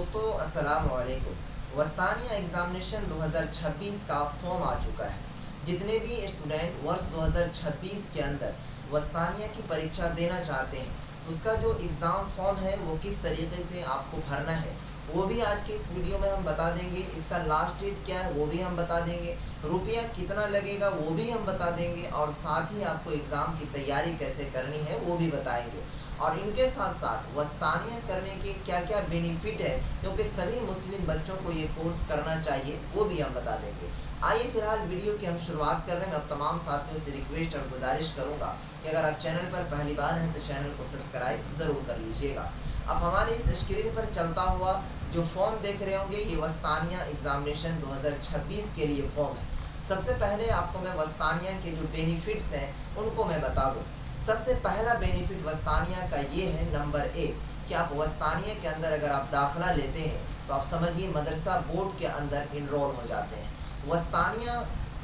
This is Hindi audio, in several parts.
दोस्तों अस्सलाम वालेकुम। वस्तानिया एग्ज़ामिनेशन 2026 का फॉर्म आ चुका है। जितने भी स्टूडेंट वर्ष 2026 के अंदर वस्तानिया की परीक्षा देना चाहते हैं, उसका जो एग्ज़ाम फॉर्म है वो किस तरीके से आपको भरना है वो भी आज के इस वीडियो में हम बता देंगे। इसका लास्ट डेट क्या है वो भी हम बता देंगे, रुपया कितना लगेगा वो भी हम बता देंगे, और साथ ही आपको एग्ज़ाम की तैयारी कैसे करनी है वो भी बताएंगे। और इनके साथ साथ वस्तानिया करने के क्या क्या बेनिफिट है, क्योंकि सभी मुस्लिम बच्चों को ये कोर्स करना चाहिए, वो भी हम बता देंगे। आइए फिलहाल वीडियो की हम शुरुआत कर रहे हैं। अब तमाम साथियों से रिक्वेस्ट और गुजारिश करूंगा कि अगर आप चैनल पर पहली बार हैं तो चैनल को सब्सक्राइब ज़रूर कर लीजिएगा। अब हमारे इस स्क्रीन पर चलता हुआ जो फॉर्म देख रहे होंगे, ये वस्तानिया एग्ज़ामिनेशन 2026 के लिए फॉर्म है। सबसे पहले आपको मैं वस्तानिया के जो बेनिफिट्स हैं उनको मैं बता दूँ। सबसे पहला बेनिफिट वस्तानिया का ये है, नंबर 1, कि आप वस्तानिया के अंदर अगर आप दाखिला लेते हैं तो आप समझिए मदरसा बोर्ड के अंदर इनरोल हो जाते हैं। वस्तानिया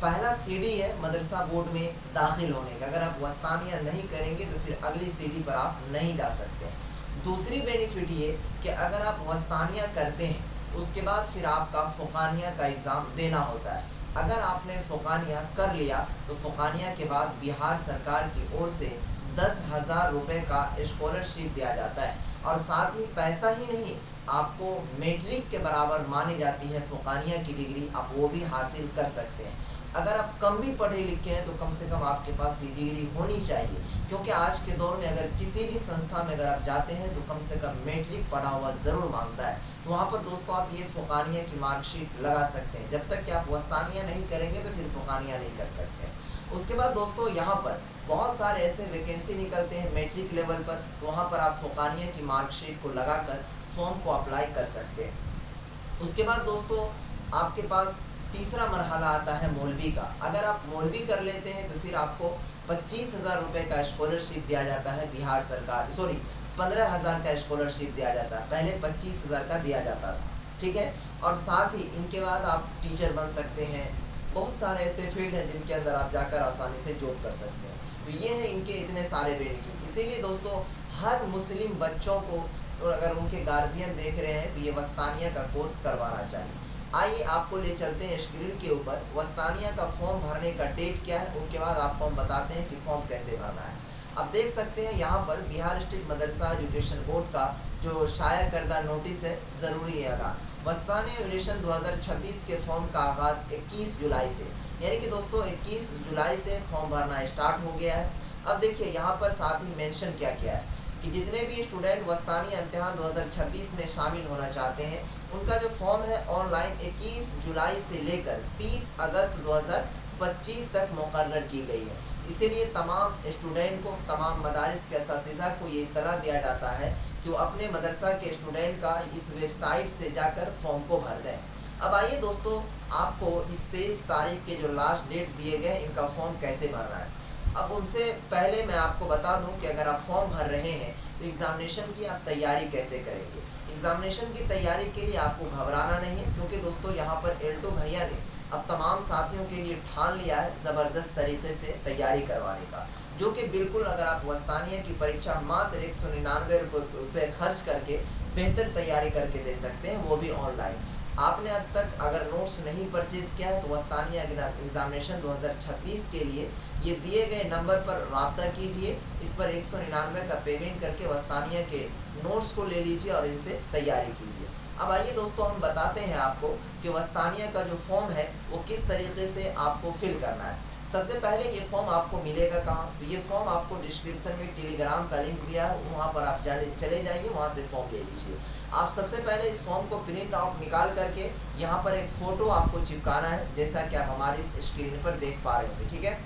पहला सीढ़ी है मदरसा बोर्ड में दाखिल होने का। अगर आप वस्तानिया नहीं करेंगे तो फिर अगली सीढ़ी पर आप नहीं जा सकते हैं। दूसरी बेनिफिट ये कि अगर आप वस्तानिया करते हैं उसके बाद फिर आपका फ़ुक़ानिया का एग्ज़ाम देना होता है। अगर आपने फ़ुक़ानिया कर लिया तो फ़ुक़ानिया के बाद बिहार सरकार की ओर से 10,000 रुपये का स्कॉलरशिप दिया जाता है, और साथ ही पैसा ही नहीं, आपको मैट्रिक के बराबर मानी जाती है फ़ुक़ानिया की डिग्री, आप वो भी हासिल कर सकते हैं। अगर आप कम भी पढ़े लिखे हैं तो कम से कम आपके पास ये डिग्री होनी चाहिए, क्योंकि आज के दौर में अगर किसी भी संस्था में अगर आप जाते हैं तो कम से कम मैट्रिक पढ़ा हुआ ज़रूर मांगता है। तो वहाँ पर दोस्तों आप ये फ़ुक़ानिया की मार्कशीट लगा सकते हैं। जब तक कि आप वस्तानिया नहीं करेंगे तो फिर फ़ुक़ानिया नहीं कर सकते हैं। उसके बाद दोस्तों यहाँ पर बहुत सारे ऐसे वैकेंसी निकलते हैं मैट्रिक लेवल पर, तो वहाँ पर आप फ़ुक़ानिया की मार्कशीट को लगाकर फॉर्म को अप्लाई कर सकते हैं। उसके बाद दोस्तों आपके पास तीसरा मरहला आता है मौलवी का। अगर आप मौलवी कर लेते हैं तो फिर आपको 25,000 रुपये का स्कॉलरशिप दिया जाता है बिहार सरकार, 15,000 का स्कॉलरशिप दिया जाता है, पहले 25,000 का दिया जाता था, ठीक है। और साथ ही इनके बाद आप टीचर बन सकते हैं। बहुत सारे ऐसे फील्ड हैं जिनके अंदर आप जाकर आसानी से जॉब कर सकते हैं। तो ये हैं इनके इतने सारे बेनिफिट। इसीलिए दोस्तों हर मुस्लिम बच्चों को, और अगर उनके गार्जियन देख रहे हैं तो ये वस्तानिया का कोर्स करवाना चाहिए। आइए आपको ले चलते हैं स्क्रीन के ऊपर। वस्तानिया का फॉर्म भरने का डेट क्या है, उनके बाद आपको हम बताते हैं कि फॉर्म कैसे भरना है। आप देख सकते हैं यहाँ पर बिहार स्टेट मदरसा एजुकेशन बोर्ड का जो शाया करदा नोटिस है, ज़रूरी ऐलान। वस्तानिया एजुकेशन 2026 के फॉर्म का आगाज़ 21 जुलाई से, यानी कि दोस्तों 21 जुलाई से फॉर्म भरना स्टार्ट हो गया है। अब देखिए यहाँ पर साथ ही मेंशन क्या किया है कि जितने भी स्टूडेंट वस्तानिया इम्तिहान 2026 में शामिल होना चाहते हैं, उनका जो फॉर्म है ऑनलाइन 21 जुलाई से लेकर 30 अगस्त 2025 तक मुकर्रर की गई है। इसीलिए तमाम स्टूडेंट को, तमाम मदारिस के असातिज़ा को ये इत्तला दिया जाता है कि वो अपने मदरसा के स्टूडेंट का इस वेबसाइट से जाकर फॉर्म को भर दें। अब आइए दोस्तों आपको इस 23 तारीख के जो लास्ट डेट दिए गए इनका फॉर्म कैसे भरना है। अब उनसे पहले मैं आपको बता दूं कि अगर आप फॉर्म भर रहे हैं तो एग्ज़ामिनेशन की आप तैयारी कैसे करेंगे। एग्ज़ामिनेशन की तैयारी के लिए आपको घबराना नहीं है, क्योंकि दोस्तों यहाँ पर एल्टो भैया ने अब तमाम साथियों के लिए ठान लिया है ज़बरदस्त तरीके से तैयारी करवाने का, जो कि बिल्कुल अगर आप वस्तानिया की परीक्षा मात्र 199 रुपये खर्च करके बेहतर तैयारी करके दे सकते हैं, वो भी ऑनलाइन। आपने अब तक अगर नोट्स नहीं परचेज़ किया है तो वस्तानिया एग्ज़ामिनेशन 2026 के लिए ये दिए गए नंबर पर रब्ता कीजिए। इस पर 199 का पेमेंट करके वस्तानिया के नोट्स को ले लीजिए और इनसे तैयारी कीजिए। अब आइए दोस्तों हम बताते हैं आपको कि वस्तानिया का जो फॉर्म है वो किस तरीके से आपको फिल करना है। सबसे पहले ये फॉर्म आपको मिलेगा कहाँ, तो ये फॉर्म आपको डिस्क्रिप्शन में टेलीग्राम का लिंक दिया है, वहाँ पर आप चले जाइए, वहाँ से फॉर्म ले लीजिए। आप सबसे पहले इस फॉर्म को प्रिंट आउट निकाल करके यहाँ पर एक फ़ोटो आपको चिपकाना है, जैसा कि आप हमारी इस स्क्रीन पर देख पा रहे होंगे, ठीक है।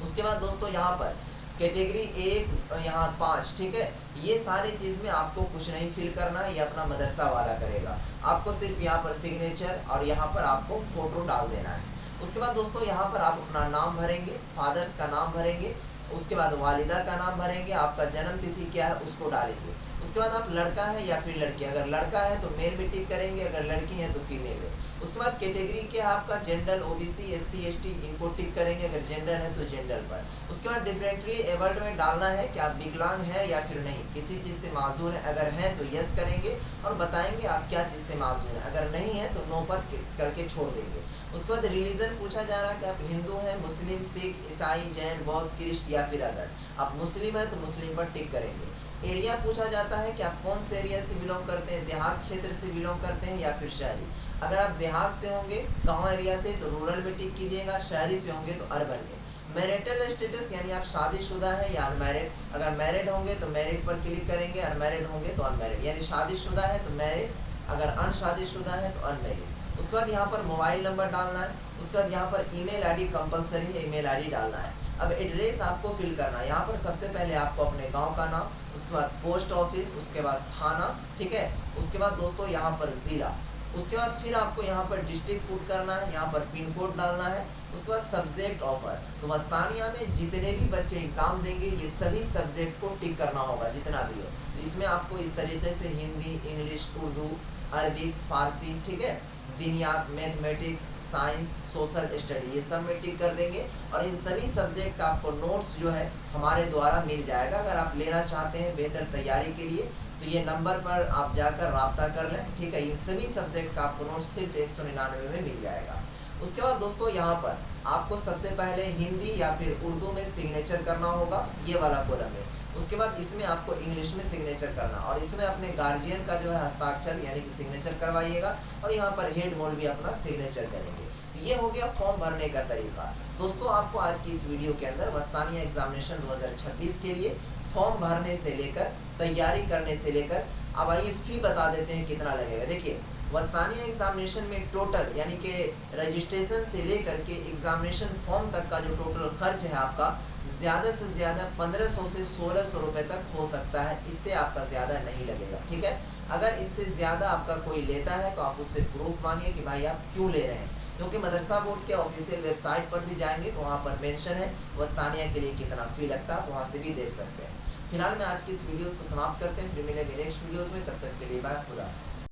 उसके बाद दोस्तों यहाँ पर कैटेगरी 1 यहाँ 5, ठीक है, ये सारी चीज़ में आपको कुछ नहीं फिल करना है, ये अपना मदरसा वाला करेगा। आपको सिर्फ यहाँ पर सिग्नेचर और यहाँ पर आपको फ़ोटो डाल देना है। उसके बाद दोस्तों यहाँ पर आप अपना नाम भरेंगे, फादर्स का नाम भरेंगे, उसके बाद वालिदा का नाम भरेंगे, आपका जन्म तिथि क्या है उसको डालेंगे। उसके बाद आप लड़का है या फिर लड़की, अगर लड़का है तो मेल में टिक करेंगे, अगर लड़की है तो फीमेल में। उसके बाद कैटेगरी क्या है आपका, जनरल, ओबीसी, एससी, एसटी, इनको टिक करेंगे, अगर जनरल है तो जनरल पर। उसके बाद डिफरेंटली एबल्ड में डालना है कि आप विकलांग है या फिर नहीं, किसी चीज़ से माजूर है, अगर है तो यस करेंगे और बताएंगे आप क्या चीज़ से माजूर है, अगर नहीं है तो नो पर करके छोड़ देंगे। उसके बाद रिलीजन पूछा जा रहा है कि आप हिंदू हैं, मुस्लिम, सिख, ईसाई, जैन, बौद्ध, क्रिस्ट या फिर अदर। आप मुस्लिम है तो मुस्लिम पर टिक करेंगे। एरिया पूछा जाता है कि आप कौन से एरिया से बिलोंग करते हैं, देहात क्षेत्र से बिलोंग करते हैं या फिर शहरी। अगर आप देहात से होंगे, गांव एरिया से, तो रूरल में टिक कीजिएगा, शहरी से होंगे तो अर्बन में। मैरिटल स्टेटस यानी आप शादीशुदा है या अनमैरिड, अगर मैरिड होंगे तो मैरिड पर क्लिक करेंगे, अनमैरिड होंगे तो अनमैरिड, यानी शादीशुदा है तो मैरिड, अगर अनशादीशुदा है तो अनमैरिड। उसके बाद यहाँ पर मोबाइल नंबर डालना है। उसके बाद यहाँ पर ईमेल आईडी कंपलसरी है, ईमेल आईडी डालना है। अब एड्रेस आपको फिल करना है। यहाँ पर सबसे पहले आपको अपने गांव का नाम, उसके बाद पोस्ट ऑफिस, उसके बाद थाना, ठीक है। उसके बाद दोस्तों यहाँ पर ज़िला, उसके बाद फिर आपको यहाँ पर डिस्ट्रिक्ट पुट करना है, यहाँ पर पिन कोड डालना है। उसके बाद सब्जेक्ट ऑफर, तो वस्तानिया में जितने भी बच्चे एग्ज़ाम देंगे ये सभी सब्जेक्ट को टिक करना होगा, जितना भी हो। तो इसमें आपको इस तरीके से हिंदी, इंग्लिश, उर्दू, अरबिक, फारसी, ठीक है, दिनियात, मैथमेटिक्स, साइंस, सोशल स्टडी, ये सब में टिक कर देंगे। और इन सभी सब्जेक्ट का आपको नोट्स जो है हमारे द्वारा मिल जाएगा। अगर आप लेना चाहते हैं बेहतर तैयारी के लिए तो ये नंबर पर आप जाकर राब्ता कर लें, ठीक है। इन सभी सब्जेक्ट का आपको नोट्स सिर्फ 199 में मिल जाएगा। उसके बाद दोस्तों यहाँ पर आपको सबसे पहले हिंदी या फिर उर्दू में सिग्नेचर करना होगा, ये वाला कॉलम है। उसके बाद इसमें आपको इंग्लिश में सिग्नेचर करना, और इसमें अपने गार्जियन का जो है हस्ताक्षर यानी कि सिग्नेचर करवाइएगा, और यहाँ पर हेड मोल भी अपना सिग्नेचर करेंगे। ये हो गया फॉर्म भरने का तरीका। दोस्तों आपको आज की इस वीडियो के अंदर वस्तानिया एग्जामिनेशन 2026 के लिए फॉर्म भरने से लेकर तैयारी करने से लेकर, अब आइए फ़ी बता देते हैं कितना लगेगा। देखिए वस्तानिया एग्जामिनेशन में टोटल यानी कि रजिस्ट्रेशन से लेकर के एग्जामिनेशन फॉर्म तक का जो टोटल खर्च है आपका, ज़्यादा से ज़्यादा 1500 से 1600 रुपये तक हो सकता है, इससे आपका ज़्यादा नहीं लगेगा, ठीक है। अगर इससे ज़्यादा आपका कोई लेता है तो आप उससे प्रूफ मांगिए कि भाई आप क्यों ले रहे हैं, क्योंकि मदरसा बोर्ड के ऑफिशियल वेबसाइट पर भी जाएंगे तो वहाँ पर मेंशन है वस्तानिया के लिए कितना फ़ी लगता है, आप वहाँ से भी देख सकते हैं। फिलहाल मैं आज की इस वीडियोज़ को समाप्त करते हैं, फिर मिलेंगे नेक्स्ट वीडियोज़ में, तब तक के लिए बाय, खुदा हाफ़िज़।